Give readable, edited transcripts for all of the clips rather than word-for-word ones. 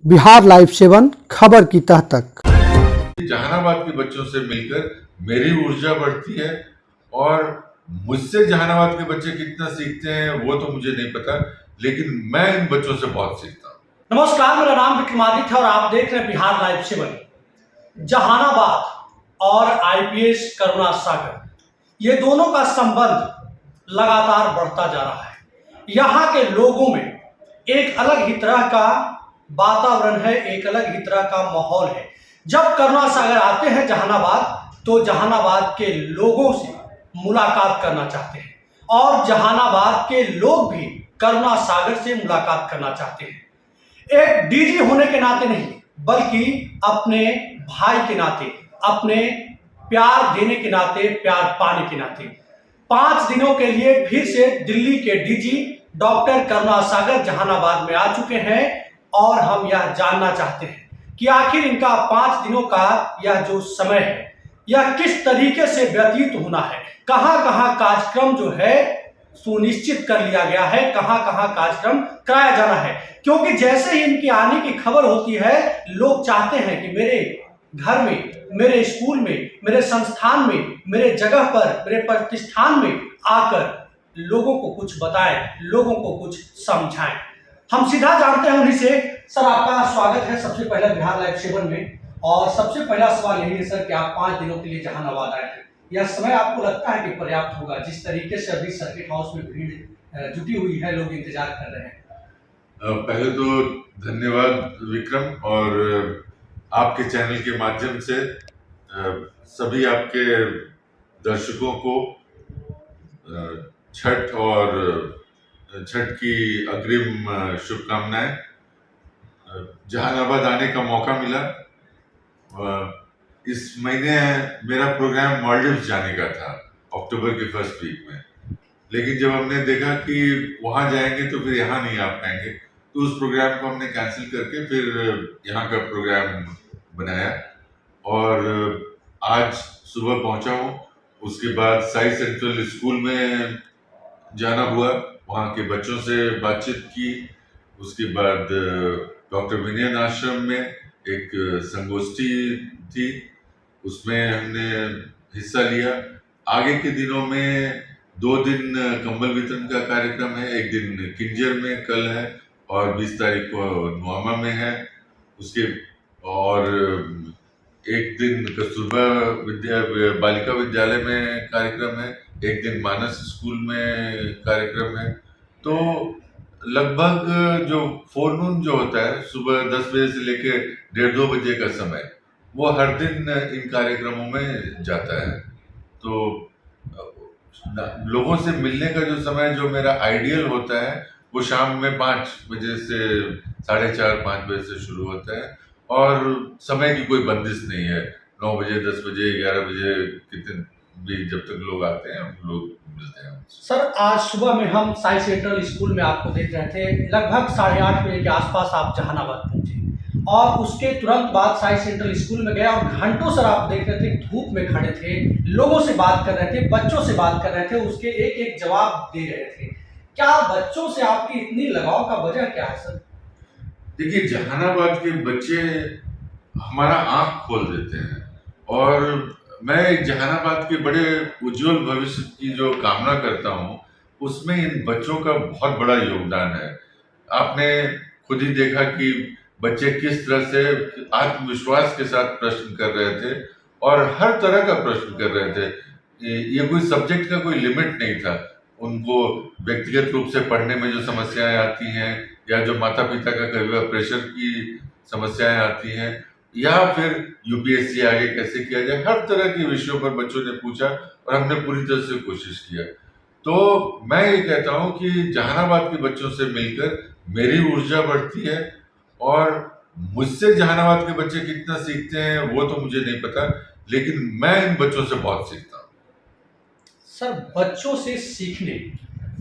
Bihar live 7 खबर की तह तक। जहानाबाद के बच्चों से मिलकर मेरी ऊर्जा बढ़ती है और मुझसे जहानाबाद के बच्चे कितना सीखते हैं वो तो मुझे नहीं पता, लेकिन मैं इन बच्चों से बहुत सीखता हूँ। नमस्कार, मेरा नाम विक्रमादित्य है और आप देख रहे हैं बिहार लाइव 7। जहानाबाद और आईपीएस करुणा सागर, ये दोनों का संबंध लगातार बढ़ता जा रहा है। यहाँ के लोगों में एक अलग ही तरह का वातावरण है, एक अलग ही तरह का माहौल है। जब करुणा सागर आते हैं जहानाबाद, तो जहानाबाद के लोगों से मुलाकात करना चाहते हैं और जहानाबाद के लोग भी करुणा सागर से मुलाकात करना चाहते हैं। एक डीजी होने के नाते नहीं, बल्कि अपने भाई के नाते, अपने प्यार देने के नाते, प्यार पाने के नाते 5 दिनों के लिए फिर से दिल्ली के डीजी डॉक्टर करुणा सागर जहानाबाद में आ चुके हैं और हम यह जानना चाहते हैं कि आखिर इनका 5 दिनों का यह जो समय है, यह किस तरीके से व्यतीत होना है, कहां कहां कार्यक्रम जो है सुनिश्चित कर लिया गया है, कहां कहां कार्यक्रम कराया जाना है। क्योंकि जैसे ही इनके आने की खबर होती है, लोग चाहते हैं कि मेरे घर में, मेरे स्कूल में, मेरे संस्थान में, मेरे जगह पर, मेरे प्रतिष्ठान में आकर लोगों को कुछ बताएं, लोगों को कुछ समझाएं। हम सीधा जानते हैं उन्हीं से। सर, आपका स्वागत है सबसे पहले बिहार लाइव 7 में। और सबसे पहला सवाल यही है सर कि आप 5 दिनों के लिए जहानाबाद आए हैं, यह समय आपको लगता है कि पर्याप्त होगा? जिस तरीके से अभी सर्किट हाउस में भीड़ जुटी हुई है, लोग इंतजार कर रहे हैं। पहले तो धन्यवाद विक्रम, और आपके चैनल के माध्यम से सभी आपके दर्शकों को छठ की अग्रिम शुभकामनाएं। जहानाबाद आने का मौका मिला। इस महीने मेरा प्रोग्राम मालदीव्स जाने का था, अक्टूबर के फर्स्ट वीक में, लेकिन जब हमने देखा कि वहां जाएंगे तो फिर यहाँ नहीं आ पाएंगे, तो उस प्रोग्राम को हमने कैंसिल करके फिर यहाँ का प्रोग्राम बनाया और आज सुबह पहुंचा हूँ। उसके बाद साई सेंट्रल स्कूल में जाना हुआ, वहाँ के बच्चों से बातचीत की। उसके बाद डॉक्टर विनयन आश्रम में एक संगोष्ठी थी, उसमें हमने हिस्सा लिया। आगे के दिनों में 2 दिन कंबल वितरण का कार्यक्रम है, एक दिन किंजर में कल है और 20 तारीख को नुआमा में है। उसके और एक दिन कस्तूरबा बालिका विद्यालय में कार्यक्रम है, एक दिन मानस स्कूल में कार्यक्रम है। तो लगभग जो फोरनून जो होता है, सुबह 10 बजे से लेकर 1:30-2 बजे का समय, वो हर दिन इन कार्यक्रमों में जाता है। तो लोगों से मिलने का जो समय जो मेरा आइडियल होता है, वो शाम में 5 बजे से 4:30-5 बजे से शुरू होता है और समय की कोई बंदिश नहीं है। 9 बजे, 10 बजे, 11 बजे, कितने भी जब तक लोग आते हैं हम लोग मिलते हैं। सर, आज सुबह में हम साई सेंट्रल स्कूल में आपको देख रहे थे। लगभग 8:30 बजे के आसपास आप जहानाबाद पहुंचे और उसके तुरंत बाद साई सेंट्रल स्कूल में गए और घंटों सर आप देख रहे थे, धूप में खड़े थे, लोगों से बात कर रहे थे, बच्चों से बात कर रहे थे, उसके एक एक जवाब दे रहे थे। क्या बच्चों से आपकी इतनी लगाव का वजह क्या है सर? देखिए, जहानाबाद के बच्चे हमारा आंख खोल देते हैं और मैं जहानाबाद के बड़े उज्जवल भविष्य की जो कामना करता हूँ, उसमें इन बच्चों का बहुत बड़ा योगदान है। आपने खुद ही देखा कि बच्चे किस तरह से आत्मविश्वास के साथ प्रश्न कर रहे थे और हर तरह का प्रश्न कर रहे थे। ये कोई सब्जेक्ट का कोई लिमिट नहीं था। उनको व्यक्तिगत रूप से पढ़ने में जो समस्याएं आती हैं, या जो माता पिता का कभी हुआ प्रेशर की समस्याएं आती हैं, या फिर यूपीएससी आगे कैसे किया जाए, हर तरह के विषयों पर बच्चों ने पूछा और हमने पूरी तरह से कोशिश किया। तो मैं ये कहता हूँ कि जहानाबाद के बच्चों से मिलकर मेरी ऊर्जा बढ़ती है और मुझसे जहानाबाद के बच्चे कितना सीखते हैं वो तो मुझे नहीं पता, लेकिन मैं इन बच्चों से बहुत सीखता हूँ। सर, बच्चों से सीखने,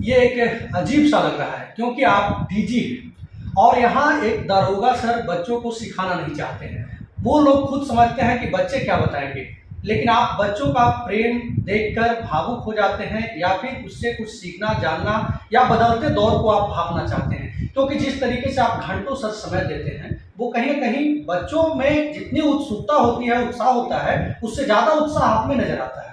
ये एक अजीब सा लग रहा है क्योंकि आप डीजी हैं और यहाँ एक दारोगा सर बच्चों को सिखाना नहीं चाहते हैं। वो लोग खुद समझते हैं कि बच्चे क्या बताएंगे, लेकिन आप बच्चों का प्रेम देखकर भावुक हो जाते हैं या फिर उससे कुछ सीखना, जानना या बदलते दौर को आप भापना चाहते हैं। क्योंकि जिस तरीके से आप घंटों सर समय देते हैं वो कहीं ना कहीं बच्चों में जितनी उत्सुकता होती है, उत्साह होता है, उससे ज्यादा उत्साह आप में नजर आता है।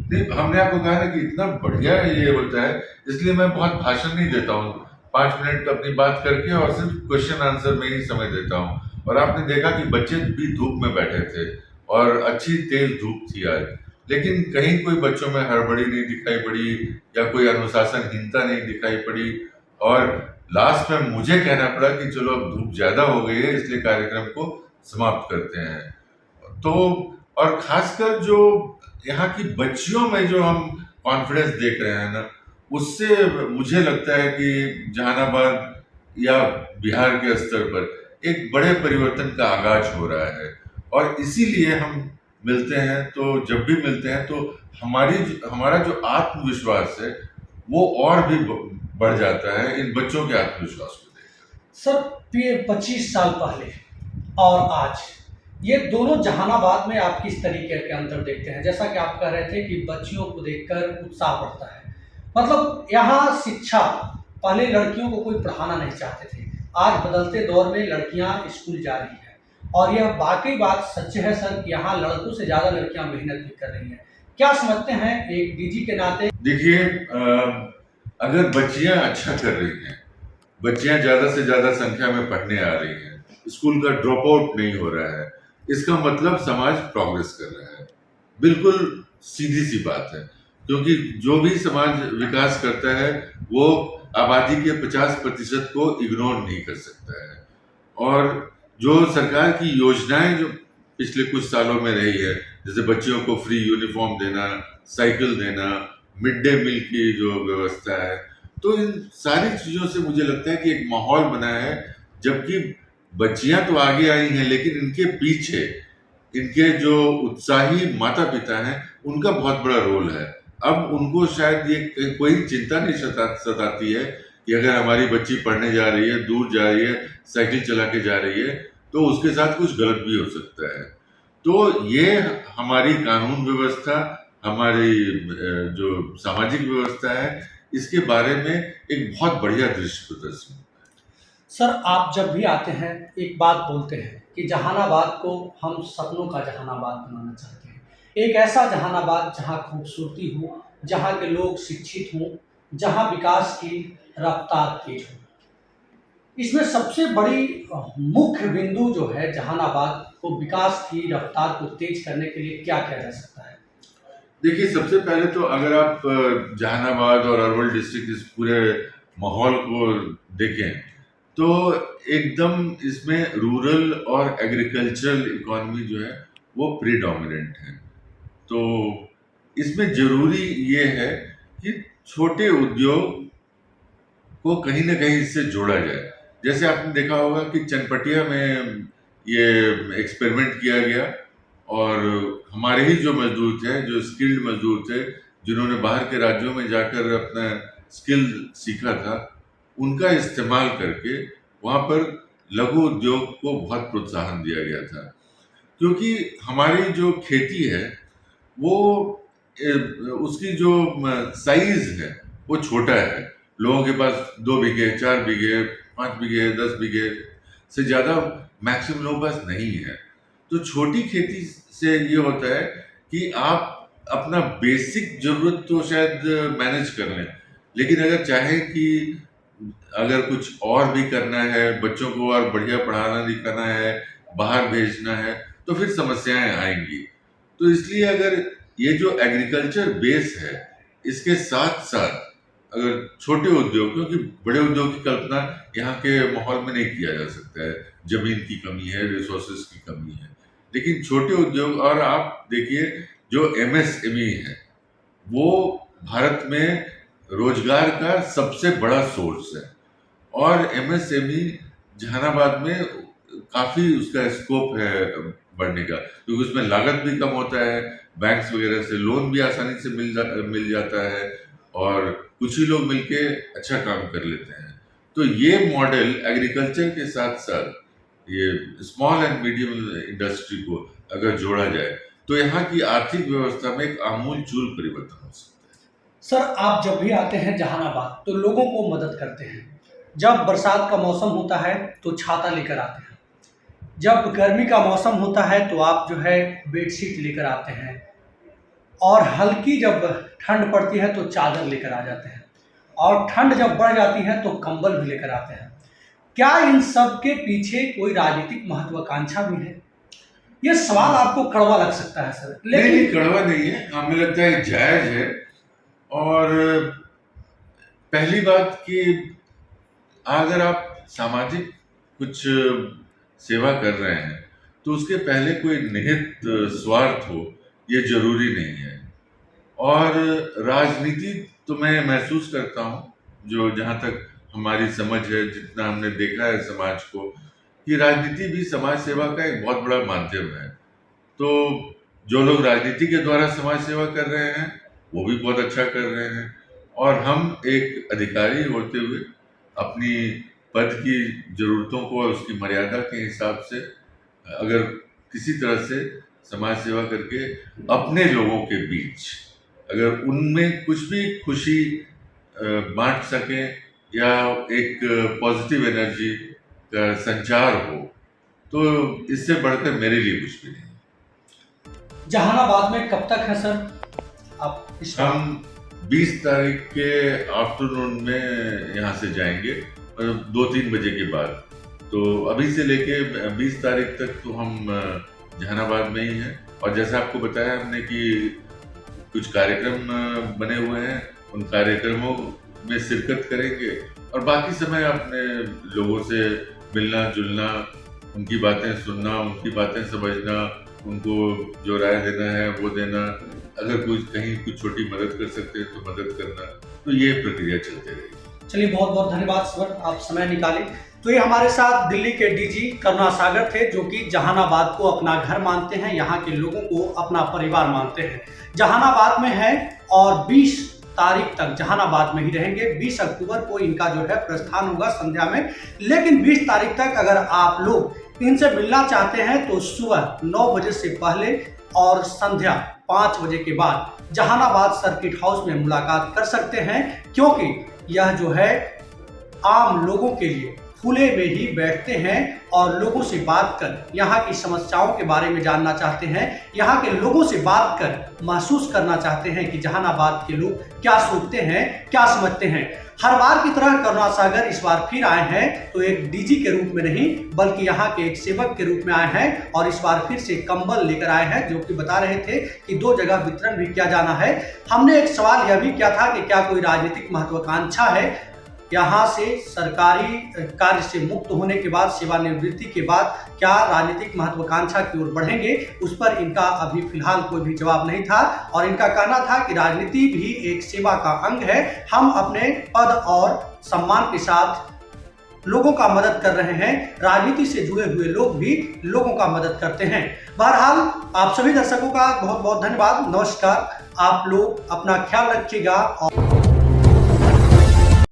नहीं, हमने आपको कहा ना कि इतना बढ़िया ये होता है, इसलिए मैं बहुत भाषण नहीं देता हूँ। 5 मिनट अपनी बात करके और सिर्फ क्वेश्चन आंसर में ही समय देता हूँ। और आपने देखा कि बच्चे भी धूप में बैठे थे और अच्छी तेज धूप थी आज, लेकिन कहीं कोई बच्चों में हड़बड़ी नहीं दिखाई पड़ी या कोई अनुशासनहीनता नहीं दिखाई पड़ी। और लास्ट में मुझे कहना पड़ा कि चलो अब धूप ज्यादा हो गई है, इसलिए कार्यक्रम को समाप्त करते हैं। तो और खासकर जो यहाँ की बच्चियों में जो हम कॉन्फिडेंस देख रहे हैं ना, उससे मुझे लगता है कि जहानाबाद या बिहार के स्तर पर एक बड़े परिवर्तन का आगाज हो रहा है। और इसीलिए हम मिलते हैं, तो जब भी मिलते हैं तो हमारा जो आत्मविश्वास है वो और भी बढ़ जाता है इन बच्चों के आत्मविश्वास को देख। सर, ये 25 साल पहले और आज ये दोनों जहानाबाद में आप किस तरीके के अंतर देखते हैं? जैसा कि आप कह रहे थे कि बच्चियों को देखकर उत्साह बढ़ता है, मतलब यहाँ शिक्षा, पहले लड़कियों को कोई पढ़ाना नहीं चाहते थे, आज बदलते दौर में लड़कियाँ स्कूल जा रही हैं और यह वाकई बात सच है सर कि यहाँ लड़कों से ज़्यादा लड़कियाँ मेहनत भी कर रही हैं। क्या समझते हैं एक डीजी के नाते? देखिए, अगर बच्चियां अच्छा कर रही हैं, बच्चियां ज्यादा से ज्यादा संख्या में पढ़ने आ रही हैं, स्कूल का ड्रॉप आउट नहीं हो रहा है, इसका मतलब समाज प्रोग्रेस कर रहा है। बिल्कुल सीधी सी बात है, क्योंकि जो भी समाज विकास करता है वो आबादी के 50% को इग्नोर नहीं कर सकता है। और जो सरकार की योजनाएं जो पिछले कुछ सालों में रही है, जैसे बच्चियों को फ्री यूनिफॉर्म देना, साइकिल देना, मिड डे मील की जो व्यवस्था है, तो इन सारी चीजों से मुझे लगता है कि एक माहौल बना है। जबकि बच्चियां तो आगे आई हैं, लेकिन इनके पीछे इनके जो उत्साही माता पिता हैं उनका बहुत बड़ा रोल है। अब उनको शायद ये कोई चिंता नहीं सताती है कि अगर हमारी बच्ची पढ़ने जा रही है, दूर जा रही है, साइकिल चला के जा रही है, तो उसके साथ कुछ गलत भी हो सकता है। तो ये हमारी कानून व्यवस्था, हमारी जो सामाजिक व्यवस्था है, इसके बारे में एक बहुत बढ़िया दृश्य प्रदर्शन है। सर, आप जब भी आते हैं एक बात बोलते हैं कि जहानाबाद को हम सपनों का जहानाबाद बनाना चाहते हैं, एक ऐसा जहानाबाद जहां खूबसूरती हो, जहां के लोग शिक्षित हों, जहां विकास की रफ्तार तेज हो। इसमें सबसे बड़ी मुख्य बिंदु जो है जहानाबाद को विकास की रफ्तार को तेज करने के लिए क्या किया जा सकता है? देखिए, सबसे पहले तो अगर आप जहानाबाद और अरवल डिस्ट्रिक्ट इस पूरे माहौल को देखें तो एकदम इसमें रूरल और एग्रीकल्चरल इकोनॉमी जो है वो प्रीडोमिनेंट है। तो इसमें जरूरी ये है कि छोटे उद्योग को कहीं ना कहीं इससे जोड़ा जाए। जैसे आपने देखा होगा कि चनपटिया में ये एक्सपेरिमेंट किया गया और हमारे ही जो मजदूर थे, जो स्किल्ड मजदूर थे, जिन्होंने बाहर के राज्यों में जाकर अपना स्किल सीखा था, उनका इस्तेमाल करके वहाँ पर लघु उद्योग को बहुत प्रोत्साहन दिया गया था। क्योंकि हमारी जो खेती है वो उसकी जो साइज है वो छोटा है। लोगों के पास 2 बीघे, 4 बीघे, 5 बीघे, 10 बीघे से ज़्यादा मैक्सिमम लोगों के पास नहीं है। तो छोटी खेती से ये होता है कि आप अपना बेसिक जरूरत तो शायद मैनेज कर लें, लेकिन अगर चाहे कि अगर कुछ और भी करना है, बच्चों को और बढ़िया पढ़ाना लिखाना है, बाहर भेजना है, तो फिर समस्याएं आएंगी। तो इसलिए अगर ये जो एग्रीकल्चर बेस है, इसके साथ साथ अगर छोटे उद्योग, क्योंकि बड़े उद्योग की कल्पना यहाँ के माहौल में नहीं किया जा सकता है, जमीन की कमी है, रिसोर्सेज की कमी है, लेकिन छोटे उद्योग, और आप देखिए जो एमएसएमई है वो भारत में रोजगार का सबसे बड़ा सोर्स है। और एमएसएमई जहानाबाद में काफी उसका स्कोप है बढ़ने का, क्योंकि उसमें लागत भी कम होता है, बैंक्स वगैरह से लोन भी आसानी से मिल जाता है और कुछ ही लोग मिलके अच्छा काम कर लेते हैं। तो ये मॉडल एग्रीकल्चर के साथ साथ ये स्मॉल एंड मीडियम इंडस्ट्री को अगर जोड़ा जाए तो यहाँ की आर्थिक व्यवस्था में एक आमूलचूल परिवर्तन हो सकता है। सर, आप जब भी आते हैं जहानाबाद तो लोगों को मदद करते हैं, जब बरसात का मौसम होता है तो छाता लेकर आते हैं, जब गर्मी का मौसम होता है तो आप जो है बेडशीट लेकर आते हैं, और हल्की जब ठंड पड़ती है तो चादर लेकर आ जाते हैं, और ठंड जब बढ़ जाती है तो कंबल भी लेकर आते हैं। क्या इन सब के पीछे कोई राजनीतिक महत्वाकांक्षा भी है? ये सवाल आपको कड़वा लग सकता है सर, नहीं, कड़वा नहीं है, हमें लगता है जायज है। और पहली बात कि अगर आप सामाजिक कुछ सेवा कर रहे हैं तो उसके पहले कोई निहित स्वार्थ हो, ये जरूरी नहीं है। और राजनीति तो मैं महसूस करता हूँ, जो जहाँ तक हमारी समझ है, जितना हमने देखा है समाज को, कि राजनीति भी समाज सेवा का एक बहुत बड़ा माध्यम है। तो जो लोग राजनीति के द्वारा समाज सेवा कर रहे हैं वो भी बहुत अच्छा कर रहे हैं, और हम एक अधिकारी होते हुए अपनी पद की जरूरतों को और उसकी मर्यादा के हिसाब से अगर किसी तरह से समाज सेवा करके अपने लोगों के बीच अगर उनमें कुछ भी खुशी बांट सकें या एक पॉजिटिव एनर्जी का संचार हो, तो इससे बढ़कर मेरे लिए कुछ भी नहीं। जहानाबाद में कब तक है सर आप? हम 20 तारीख के आफ्टरनून में यहाँ से जाएंगे, 2-3 बजे के बाद। तो अभी से लेके 20 तारीख तक तो हम जहानाबाद में ही हैं। और जैसा आपको बताया हमने कि कुछ कार्यक्रम बने हुए हैं, उन कार्यक्रमों में शिरकत करेंगे और बाकी समय अपने लोगों से मिलना जुलना, उनकी बातें सुनना, उनकी बातें समझना, उनको जो राय देना है वो देना, अगर कोई कहीं कुछ छोटी मदद कर सकते हैं तो मदद करना, तो ये प्रक्रिया चलते रहेगी। चलिए, बहुत बहुत धन्यवाद सर, आप समय निकाले। तो ये हमारे साथ दिल्ली के डीजी करुणा सागर थे, जो कि जहानाबाद को अपना घर मानते हैं, यहाँ के लोगों को अपना परिवार मानते हैं। जहानाबाद में है और 20 तारीख तक जहानाबाद में ही रहेंगे। 20 अक्टूबर को इनका जो है प्रस्थान होगा संध्या में, लेकिन 20 तारीख तक अगर आप लोग इनसे मिलना चाहते हैं तो सुबह 9 बजे से पहले और संध्या 5 बजे के बाद जहानाबाद सर्किट हाउस में मुलाकात कर सकते हैं, क्योंकि यह जो है आम लोगों के लिए खुले में ही बैठते हैं और लोगों से बात कर यहाँ की समस्याओं के बारे में जानना चाहते हैं, यहाँ के लोगों से बात कर महसूस करना चाहते हैं कि जहानाबाद के लोग क्या सोचते हैं, क्या समझते हैं। हर बार की तरह करुणा सागर इस बार फिर आए हैं, तो एक डीजी के रूप में नहीं बल्कि यहाँ के एक सेवक के रूप में आए हैं, और इस बार फिर से कंबल लेकर आए हैं, जो कि बता रहे थे कि 2 जगह वितरण भी किया जाना है। हमने एक सवाल यह भी किया था कि क्या कोई राजनीतिक महत्वाकांक्षा है, यहाँ से सरकारी कार्य से मुक्त होने के बाद, सेवानिवृत्ति के बाद क्या राजनीतिक महत्वाकांक्षा की ओर बढ़ेंगे, उस पर इनका अभी फिलहाल कोई भी जवाब नहीं था। और इनका कहना था कि राजनीति भी एक सेवा का अंग है, हम अपने पद और सम्मान के साथ लोगों का मदद कर रहे हैं, राजनीति से जुड़े हुए लोग भी लोगों का मदद करते हैं। बहरहाल आप सभी दर्शकों का बहुत बहुत धन्यवाद, नमस्कार। आप लोग अपना ख्याल रखिएगा और